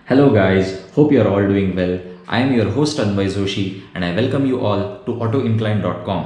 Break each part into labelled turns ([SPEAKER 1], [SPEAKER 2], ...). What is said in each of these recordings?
[SPEAKER 1] Hello guys, hope you are all doing well. I am your host Anvay Joshi and I welcome you all to autoinclined.com.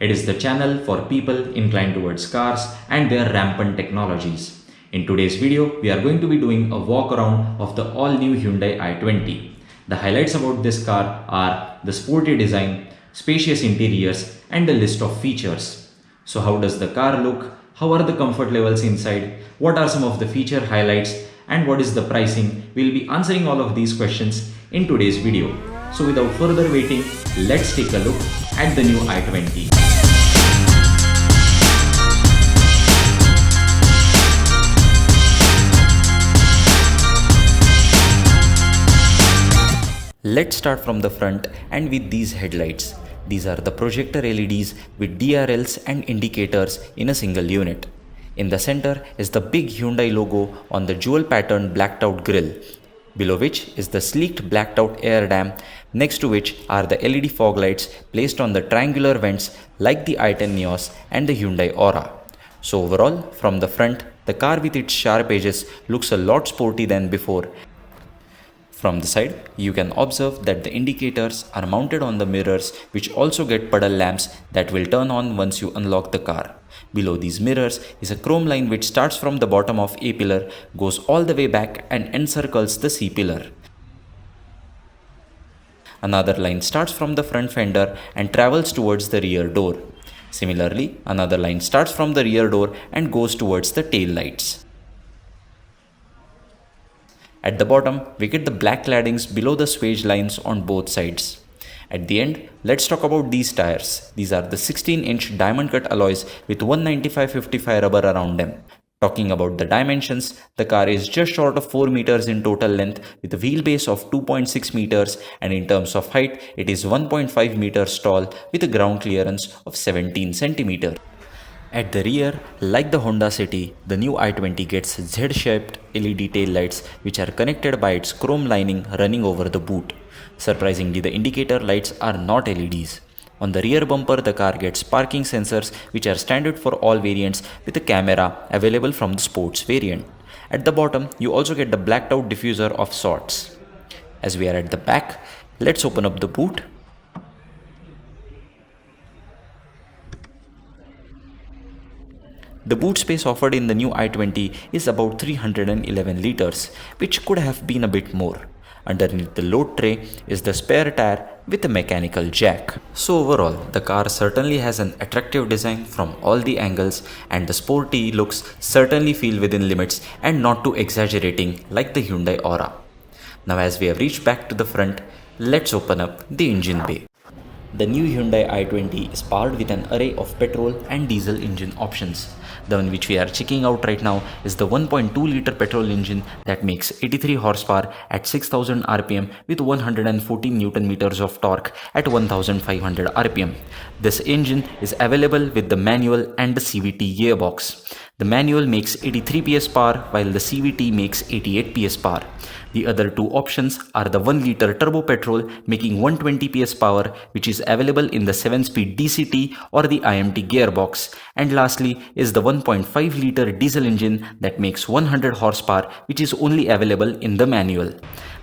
[SPEAKER 1] It is the channel for people inclined towards cars and their rampant technologies. In today's video, we are going to be doing a walk around of the all new Hyundai i20. The highlights about this car are the sporty design, spacious interiors and a list of features. So how does the car look? How are the comfort levels inside? What are some of the feature highlights? And what is the pricing? We'll be answering all of these questions in today's video. So without further waiting, let's take a look at the new i20. Let's start from the front and with these headlights. These are the projector LEDs with DRLs and indicators in a single unit. In the center is the big Hyundai logo on the jewel patterned blacked out grille, below which is the sleeked blacked out air dam, next to which are the LED fog lights placed on the triangular vents like the i10 Neos and the Hyundai Aura. So overall, from the front, the car with its sharp edges looks a lot sporty than before. From the side, you can observe that the indicators are mounted on the mirrors, which also get puddle lamps that will turn on once you unlock the car. Below these mirrors is a chrome line which starts from the bottom of A pillar, goes all the way back and encircles the C pillar. Another line starts from the front fender and travels towards the rear door. Similarly, another line starts from the rear door and goes towards the tail lights. At the bottom, we get the black claddings below the swage lines on both sides. At the end, let's talk about these tires. These are the 16-inch diamond cut alloys with 195/55 rubber around them. Talking about the dimensions, the car is just short of 4 meters in total length with a wheelbase of 2.6 meters, and in terms of height, it is 1.5 meters tall with a ground clearance of 17 centimeters. At the rear, like the Honda City, the new i20 gets Z-shaped LED taillights which are connected by its chrome lining running over the boot. Surprisingly, the indicator lights are not LEDs. On the rear bumper, the car gets parking sensors which are standard for all variants with a camera available from the sports variant. At the bottom, you also get the blacked out diffuser of sorts. As we are at the back, let's open up the boot. The boot space offered in the new i20 is about 311 liters, which could have been a bit more. Underneath the load tray is the spare tire with a mechanical jack. So overall, the car certainly has an attractive design from all the angles, and the sporty looks certainly feel within limits and not too exaggerating like the Hyundai Aura. Now as we have reached back to the front, let's open up the engine bay. The new Hyundai i20 is powered with an array of petrol and diesel engine options. The one which we are checking out right now is the 1.2 liter petrol engine that makes 83 horsepower at 6000 rpm with 114 Newton meters of torque at 1500 rpm. This engine is available with the manual and the CVT gearbox. The manual makes 83 PS power while the CVT makes 88 PS power. The other two options are the 1 liter turbo petrol making 120 PS power, which is available in the 7-speed DCT or the IMT gearbox, and lastly is the 1.5 liter diesel engine that makes 100 horsepower, which is only available in the manual.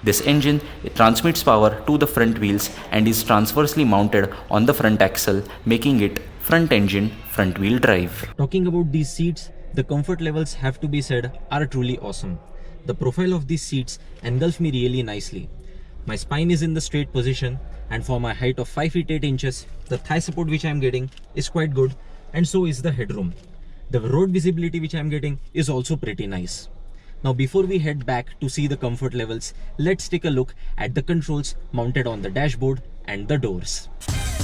[SPEAKER 1] This engine transmits power to the front wheels and is transversely mounted on the front axle, making it front engine front wheel drive.
[SPEAKER 2] Talking about these seats, the comfort levels have to be said are truly awesome. The profile of these seats engulf me really nicely. My spine is in the straight position, and for my height of 5 feet 8 inches, the thigh support which I am getting is quite good, and so is the headroom. The road visibility which I am getting is also pretty nice. Now before we head back to see the comfort levels, let's take a look at the controls mounted on the dashboard and the doors.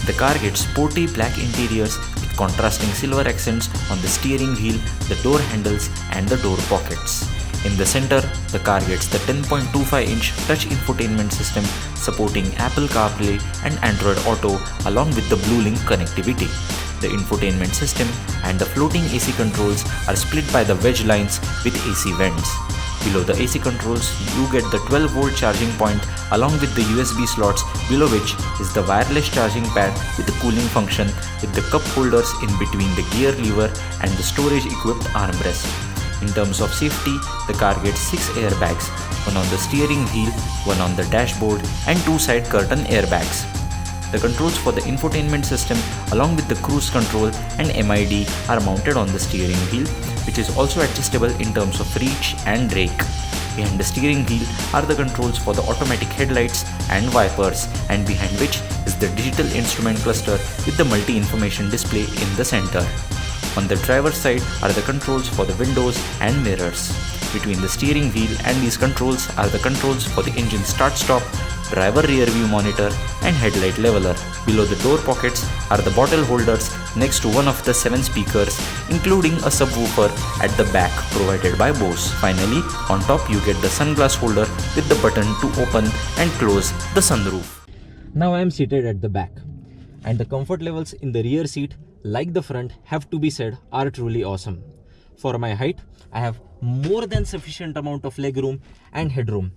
[SPEAKER 1] The car gets sporty black interiors with contrasting silver accents on the steering wheel, the door handles and the door pockets. In the center, the car gets the 10.25-inch touch infotainment system supporting Apple CarPlay and Android Auto along with the BlueLink connectivity. The infotainment system and the floating AC controls are split by the wedge lines with AC vents. Below the AC controls, you get the 12-volt charging point along with the USB slots, below which is the wireless charging pad with the cooling function with the cup holders in between the gear lever and the storage equipped armrest. In terms of safety, the car gets 6 airbags, one on the steering wheel, one on the dashboard, and two side curtain airbags. The controls for the infotainment system along with the cruise control and MID are mounted on the steering wheel, which is also adjustable in terms of reach and rake. Behind the steering wheel are the controls for the automatic headlights and wipers, and behind which is the digital instrument cluster with the multi-information display in the center. On the driver's side are the controls for the windows and mirrors. Between the steering wheel and these controls are the controls for the engine start-stop, driver rear view monitor and headlight leveler. Below the door pockets are the bottle holders next to one of the 7 speakers, including a subwoofer at the back provided by Bose. Finally, on top you get the sunglass holder with the button to open and close the sunroof.
[SPEAKER 2] Now I am seated at the back, and the comfort levels in the rear seat, like the front, have to be said are truly awesome. For my height, I have more than sufficient amount of legroom and headroom.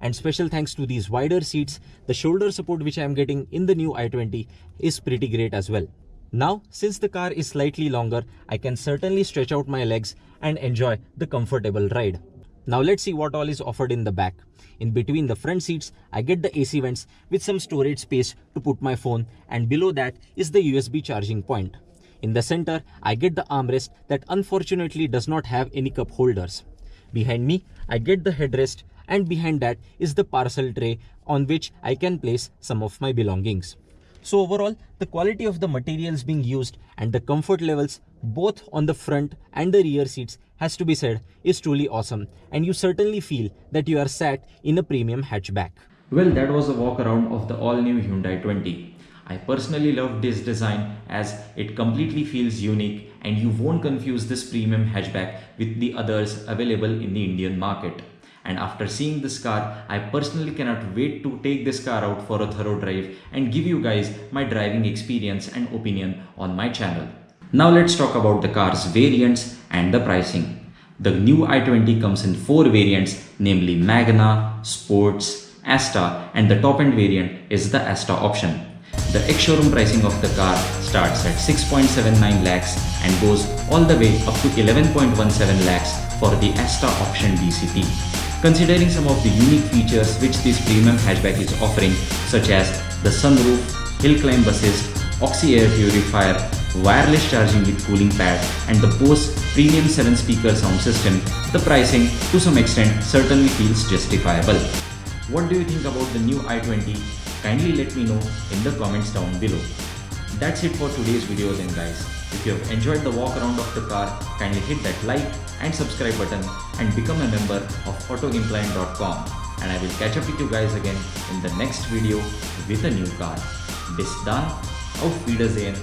[SPEAKER 2] And special thanks to these wider seats, the shoulder support which I am getting in the new i20 is pretty great as well. Now, since the car is slightly longer, I can certainly stretch out my legs and enjoy the comfortable ride. Now let's see what all is offered in the back. In between the front seats, I get the AC vents with some storage space to put my phone, and below that is the USB charging point. In the center, I get the armrest that unfortunately does not have any cup holders. Behind me, I get the headrest, and behind that is the parcel tray on which I can place some of my belongings. So overall, the quality of the materials being used and the comfort levels both on the front and the rear seats has to be said is truly awesome, and you certainly feel that you are sat in a premium hatchback.
[SPEAKER 1] Well, that was a walk around of the all-new Hyundai 20. I personally love this design as it completely feels unique and you won't confuse this premium hatchback with the others available in the Indian market. And after seeing this car, I personally cannot wait to take this car out for a thorough drive and give you guys my driving experience and opinion on my channel. Now let's talk about the car's variants and the pricing. The new i20 comes in 4 variants, namely Magna, Sports, Asta, and the top end variant is the Asta option. The ex-showroom pricing of the car starts at 6.79 lakhs and goes all the way up to 11.17 lakhs for the Asta option DCT. Considering some of the unique features which this premium hatchback is offering, such as the sunroof, hill climb assist, Oxy Air Purifier, wireless charging with cooling pad, and the Bose Premium 7-speaker sound system, the pricing to some extent certainly feels justifiable. What do you think about the new i20? Kindly let me know in the comments down below. That's it for today's video then guys. If you have enjoyed the walk around of the car, kindly hit that like and subscribe button and become a member of autoimplant.com, and I will catch up with you guys again in the next video with a new car. Bis dann, auf Wiedersehen.